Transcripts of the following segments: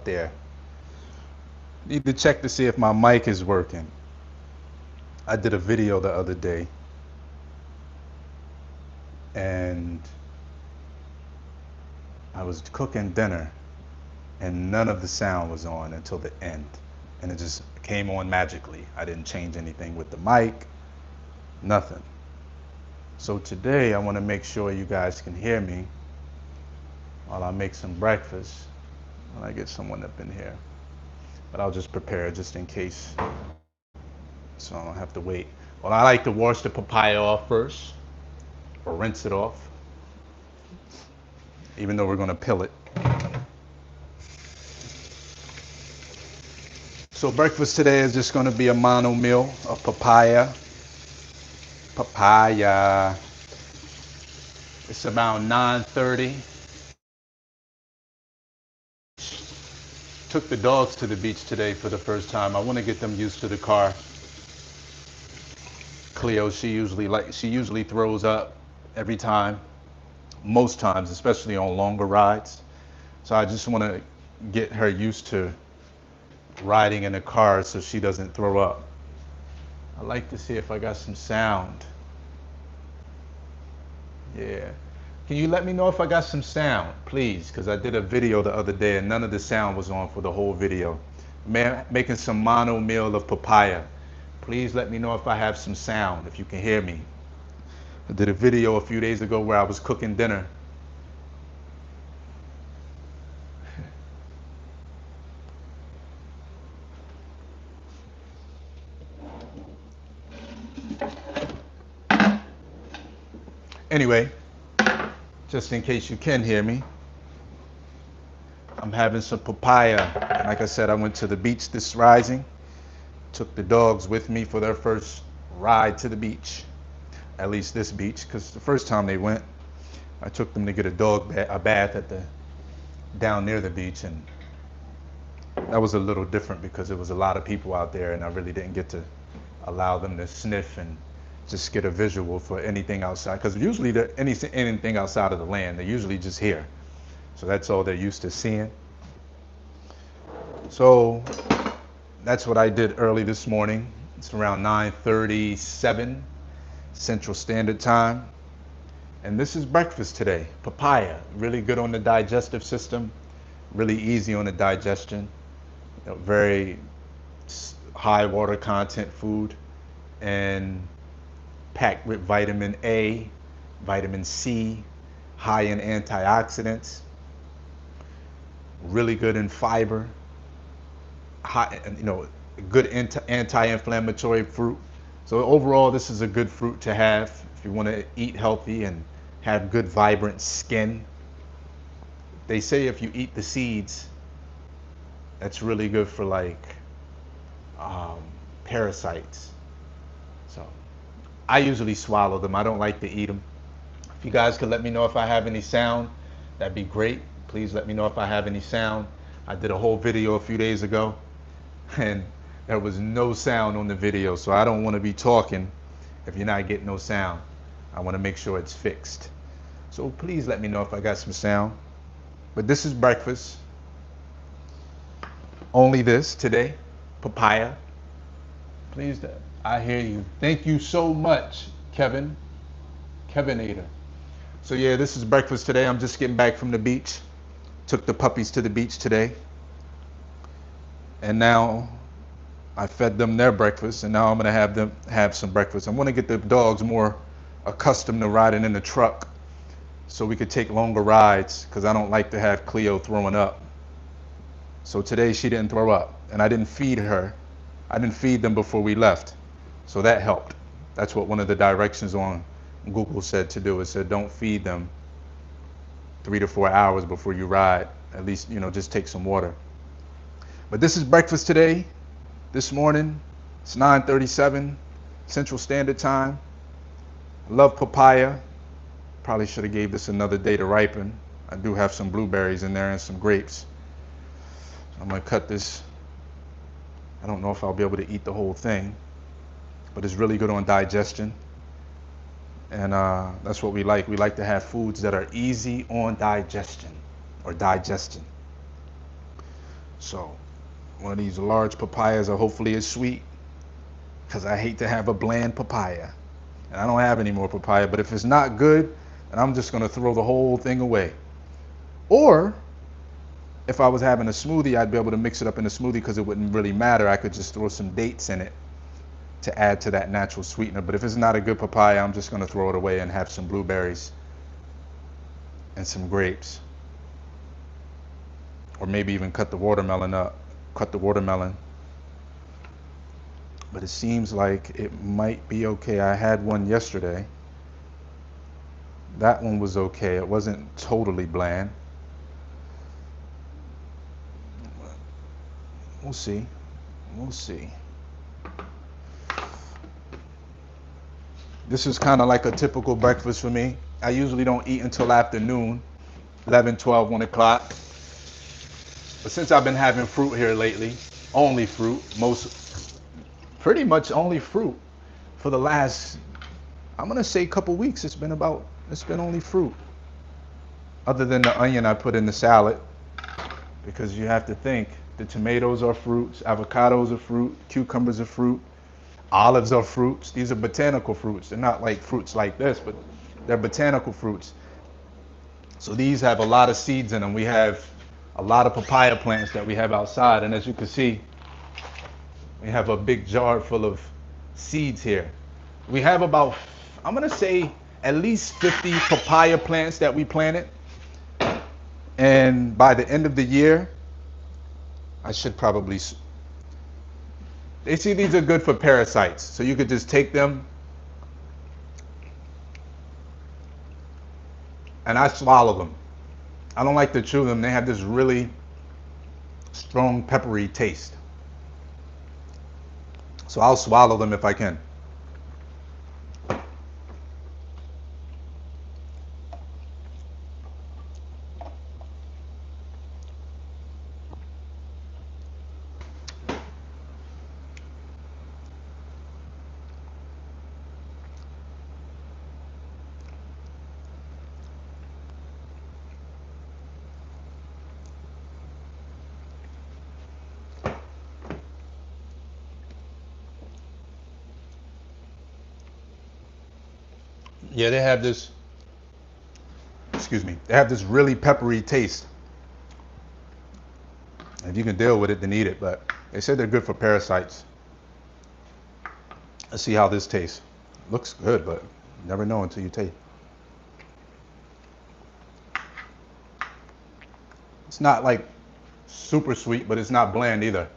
out there. Need to check to see if my mic is working. I did a video the other day and I was cooking dinner and none of the sound was on until the end. And it just came on magically. I didn't change anything with the mic, nothing. So today I want to make sure you guys can hear me while I make some breakfast when I get someone up in here. But I'll just prepare just in case so I don't have to wait. Well, I like to wash the papaya off first or rinse it off, even though we're going to peel it. So breakfast today is just going to be a mono meal of papaya. Papaya. It's about 9:30. Took the dogs to the beach today for the first time. I want to get them used to the car. Cleo, she usually throws up every time, most times, especially on longer rides. So I just want to get her used to riding in a car so she doesn't throw up. I like to see if I got some sound. Yeah. Can you let me know if I got some sound, please? Because I did a video the other day and none of the sound was on for the whole video. Making some mono meal of papaya. Please let me know if I have some sound, if you can hear me. I did a video a few days ago where I was cooking dinner. Anyway, just in case you can hear me, I'm having some papaya. Like I said, I went to the beach this rising. Took the dogs with me for their first ride to the beach. At least this beach, because the first time they went, I took them to get a bath at the down near the beach, and that was a little different because there was a lot of people out there, and I really didn't get to allow them to sniff and just get a visual for anything outside. Because usually anything outside of the land, they're usually just here, so that's all they're used to seeing. So that's what I did early this morning. It's around 9:37 Central Standard Time. And this is breakfast today. Papaya, really good on the digestive system, really easy on the digestion. Very high water content food and packed with vitamin A, vitamin C, high in antioxidants, really good in fiber, high, good anti-inflammatory fruit. So overall, this is a good fruit to have if you want to eat healthy and have good, vibrant skin. They say if you eat the seeds, that's really good for parasites. So I usually swallow them. I don't like to eat them. If you guys could let me know if I have any sound, that'd be great. Please let me know if I have any sound. I did a whole video a few days ago and there was no sound on the video, so I don't want to be talking if you're not getting no sound. I want to make sure it's fixed. So please let me know if I got some sound. But this is breakfast. Only this today, papaya. Please, I hear you. Thank you so much, Kevinator. So yeah, this is breakfast today. I'm just getting back from the beach. Took the puppies to the beach today. And now I fed them their breakfast, and now I'm gonna have them have some breakfast. I want to get the dogs more accustomed to riding in the truck so we could take longer rides, because I don't like to have Cleo throwing up. So today she didn't throw up, and I didn't feed her. I didn't feed them before we left, so that helped. That's what one of the directions on Google said to do. It said don't feed them 3 to 4 hours before you ride. At least, just take some water. But this is breakfast today. This morning, it's 9:37 Central Standard Time. I love papaya. Probably should have gave this another day to ripen. I do have some blueberries in there and some grapes. I'm gonna cut this. I don't know if I'll be able to eat the whole thing, but it's really good on digestion. And that's what we like. We like to have foods that are easy on digestion or digestion. So one of these large papayas are hopefully is sweet, because I hate to have a bland papaya. And I don't have any more papaya, but if it's not good, then I'm just gonna throw the whole thing away. Or if I was having a smoothie, I'd be able to mix it up in a smoothie because it wouldn't really matter. I could just throw some dates in it to add to that natural sweetener. But if it's not a good papaya, I'm just gonna throw it away and have some blueberries and some grapes. Or maybe even cut the watermelon up. Cut the watermelon. But it seems like it might be okay. I had one yesterday. That one was okay. It wasn't totally bland. We'll see. We'll see. This is kind of like a typical breakfast for me. I usually don't eat until afternoon, 11, 12, 1 o'clock. But since I've been having fruit here lately, only fruit, pretty much only fruit for the last, I'm gonna say couple weeks, it's been only fruit. Other than the onion I put in the salad, because you have to think, the tomatoes are fruits, avocados are fruit, cucumbers are fruit, olives are fruits. These are botanical fruits. They're not like fruits like this, but they're botanical fruits. So these have a lot of seeds in them. We have a lot of papaya plants that we have outside, and as you can see, we have a big jar full of seeds here. We have about, I'm gonna say, at least 50 papaya plants that we planted. And by the end of the year, I should probably, they see these are good for parasites. So you could just take them and I swallow them. I don't like to chew them. They have this really strong peppery taste. So I'll swallow them if I can. Yeah, they have this, excuse me, they have this really peppery taste. If you can deal with it, then eat it. But they said they're good for parasites. Let's see how this tastes. Looks good, but you never know until you taste. It's not like super sweet, but it's not bland either.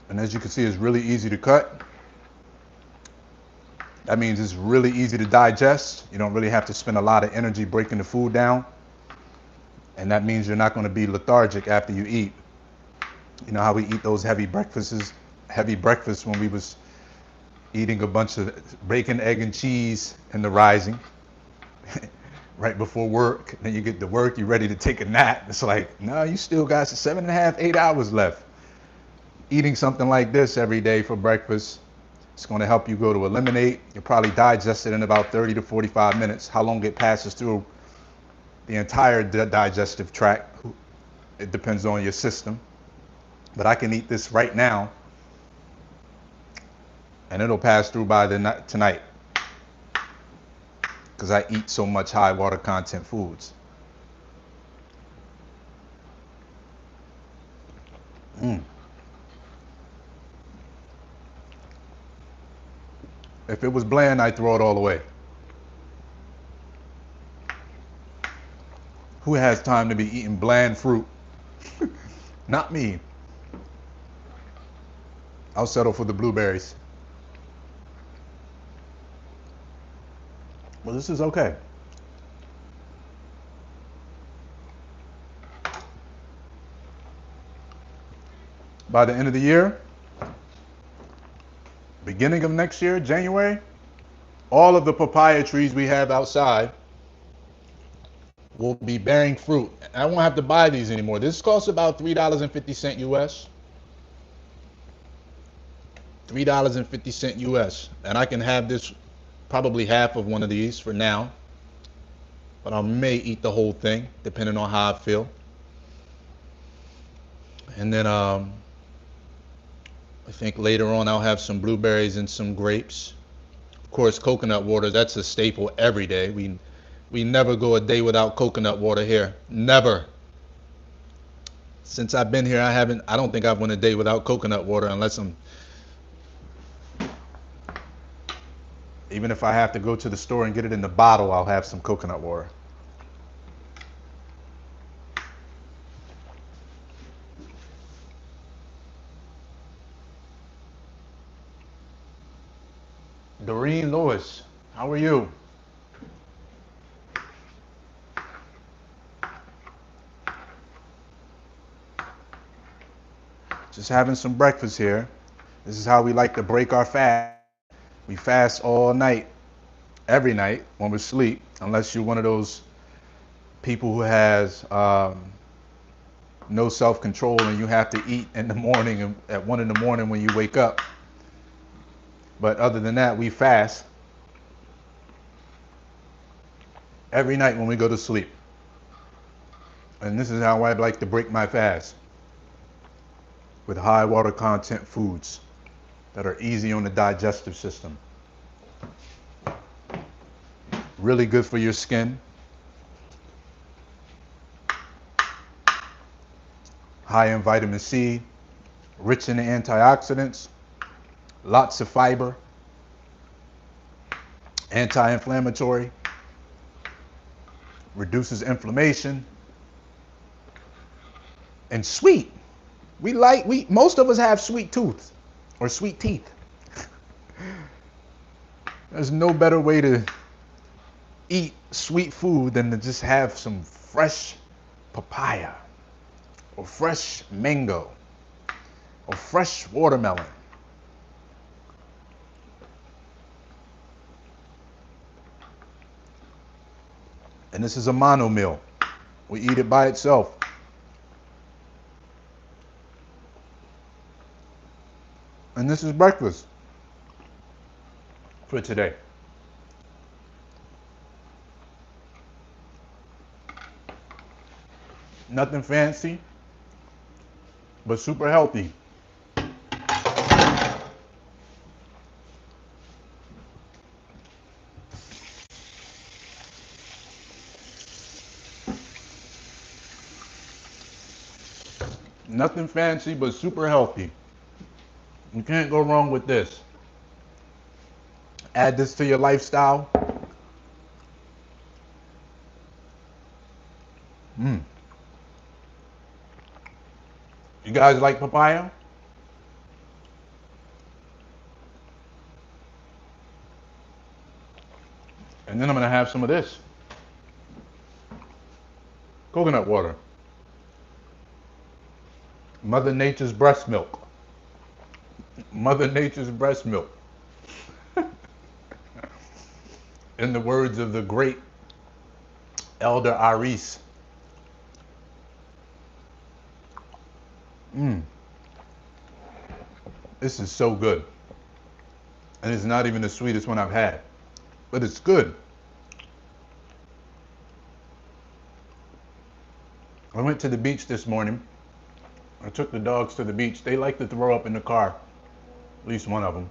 And as you can see, it's really easy to cut. That means it's really easy to digest. You don't really have to spend a lot of energy breaking the food down. And that means you're not going to be lethargic after you eat. You know how we eat those heavy breakfasts when we was eating a bunch of bacon, egg, and cheese in the rising right before work. And then you get to work, you're ready to take a nap. It's like, no, you still got 7.5, 8 hours left. Eating something like this every day for breakfast, it's going to help you go to eliminate. You'll probably digest it in about 30 to 45 minutes. How long it passes through the entire digestive tract, it depends on your system. But I can eat this right now, and it'll pass through by tonight, because I eat so much high water content foods. If it was bland, I'd throw it all away. Who has time to be eating bland fruit? Not me. I'll settle for the blueberries. Well, this is okay. By the end of the year, beginning of next year, January, all of the papaya trees we have outside will be bearing fruit. I won't have to buy these anymore. This costs about $3.50 US. $3.50 US. And I can have this probably half of one of these for now, but I may eat the whole thing depending on how I feel. And then I think later on I'll have some blueberries and some grapes. Of course, coconut water, that's a staple every day. We never go a day without coconut water here. Never. Since I've been here, I don't think I've went a day without coconut water unless even if I have to go to the store and get it in the bottle, I'll have some coconut water. Doreen Lewis, how are you? Just having some breakfast here. This is how we like to break our fast. We fast all night, every night when we sleep, unless you're one of those people who has no self-control and you have to eat in the morning at 1 in the morning when you wake up. But other than that, we fast every night when we go to sleep. And this is how I like to break my fast, with high water content foods that are easy on the digestive system. Really good for your skin. High in vitamin C, rich in the antioxidants, lots of fiber, anti-inflammatory, reduces inflammation, and sweet. Most of us have sweet tooth or sweet teeth. There's no better way to eat sweet food than to just have some fresh papaya or fresh mango or fresh watermelon. And this is a mono meal. We eat it by itself. And this is breakfast for today. Nothing fancy, but super healthy. Nothing fancy, but super healthy. You can't go wrong with this. Add this to your lifestyle. You guys like papaya? And then I'm gonna have some of this. Coconut water. Mother Nature's breast milk. Mother Nature's breast milk. In the words of the great Elder Aris. This is so good. And it's not even the sweetest one I've had, but it's good. I went to the beach this morning. I took the dogs to the beach. They like to throw up in the car, at least one of them,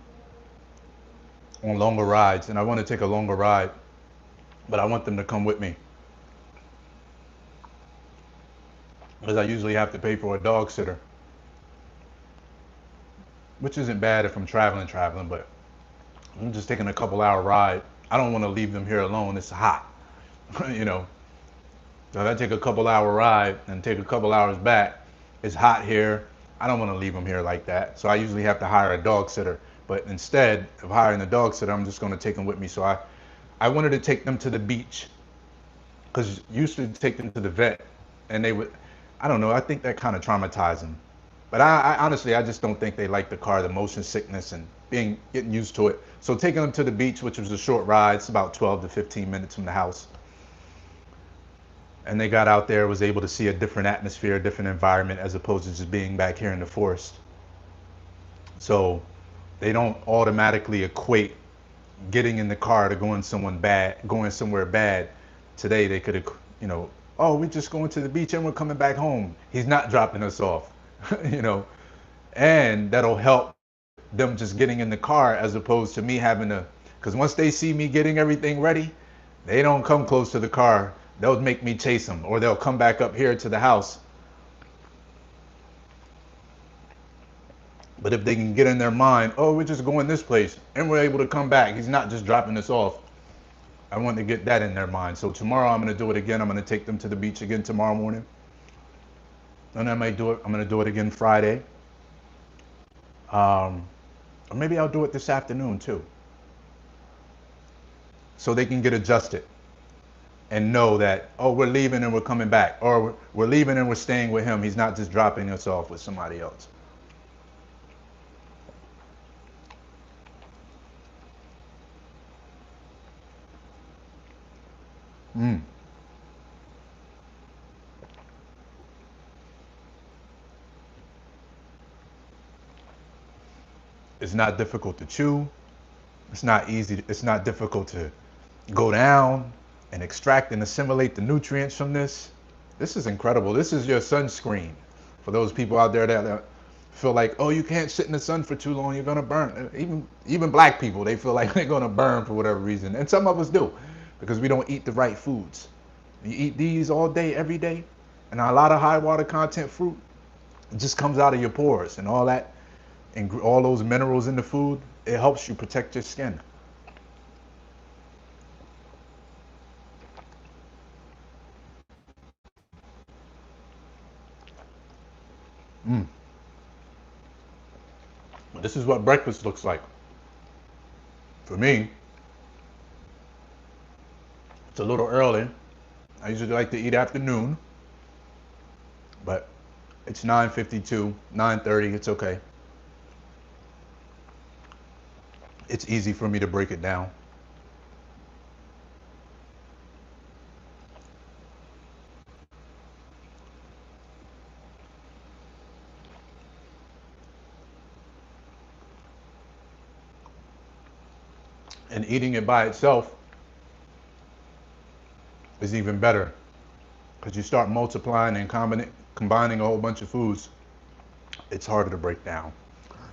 on longer rides. And I want to take a longer ride, but I want them to come with me, because I usually have to pay for a dog sitter, which isn't bad if I'm traveling, but I'm just taking a couple hour ride. I don't want to leave them here alone. It's hot, you know. So if I take a couple hour ride and take a couple hours back, it's hot here. I don't want to leave them here like that. So I usually have to hire a dog sitter. But instead of hiring a dog sitter, I'm just going to take them with me. So I wanted to take them to the beach, because used to take them to the vet and they would, I don't know, I think that kind of traumatized them. But I honestly, I just don't think they like the car, the motion sickness and getting used to it. So taking them to the beach, which was a short ride, it's about 12 to 15 minutes from the house. And they got out there, was able to see a different atmosphere, a different environment, as opposed to just being back here in the forest. So they don't automatically equate getting in the car to going somewhere bad. Today they could have, you know, oh, we're just going to the beach and we're coming back home. He's not dropping us off, you know, and that'll help them just getting in the car as opposed to me having to, because once they see me getting everything ready, they don't come close to the car. They'll make me chase them, or they'll come back up here to the house. But if they can get in their mind, oh, we're just going this place and we're able to come back, he's not just dropping us off. I want to get that in their mind. So tomorrow I'm going to do it again. I'm going to take them to the beach again tomorrow morning. And I might do it. I'm going to do it again Friday. Or maybe I'll do it this afternoon too. So they can get adjusted and know that, oh, we're leaving and we're coming back. Or we're leaving and we're staying with him. He's not just dropping us off with somebody else. Mm. It's not difficult to chew. It's not easy. It's not difficult to go down and extract and assimilate the nutrients from this. This is incredible. This is your sunscreen for those people out there that feel like, oh, you can't sit in the sun for too long, you're gonna burn. Even black people, they feel like they're gonna burn for whatever reason, and some of us do, because we don't eat the right foods. You eat these all day, every day, and a lot of high water content fruit just comes out of your pores, and all that, and all those minerals in the food, it helps you protect your skin. Mm. This is what breakfast looks like. For me, it's a little early. I usually like to eat afternoon, but it's 9:52, 9:30, it's okay. It's easy for me to break it down. And eating it by itself is even better because you start multiplying and combining a whole bunch of foods. It's harder to break down.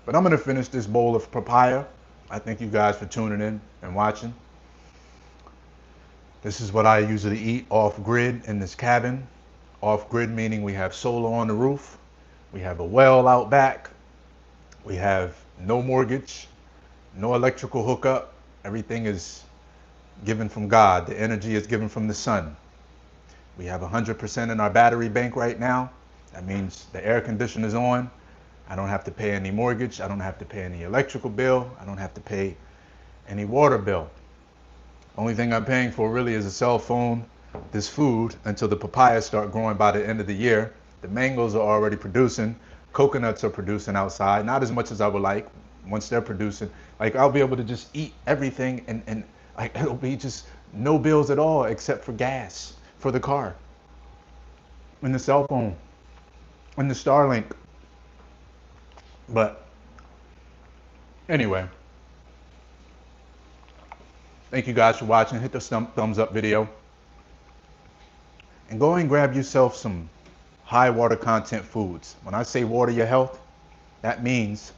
But I'm going to finish this bowl of papaya. I thank you guys for tuning in and watching. This is what I usually eat off grid in this cabin. Off grid meaning we have solar on the roof, we have a well out back, we have no mortgage, no electrical hookup. Everything is given from God. The energy is given from the sun. We have 100% in our battery bank right now. That means the air conditioner is on. I don't have to pay any mortgage. I don't have to pay any electrical bill. I don't have to pay any water bill. Only thing I'm paying for really is a cell phone, this food, until the papayas start growing by the end of the year. The mangoes are already producing. Coconuts are producing outside. Not as much as I would like. Once they're producing, like I'll be able to just eat everything, and like it'll be just no bills at all except for gas for the car and the cell phone and the Starlink. But anyway, thank you guys for watching. Hit the thumbs up video and go and grab yourself some high water content foods. When I say water your health, that means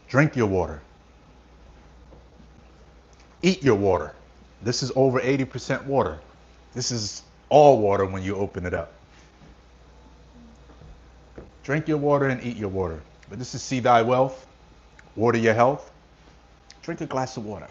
drink your water, eat your water. This is over 80% water. This is all water when you open it up. Drink your water and eat your water. But this is See Thy Wealth, water your health. Drink a glass of water.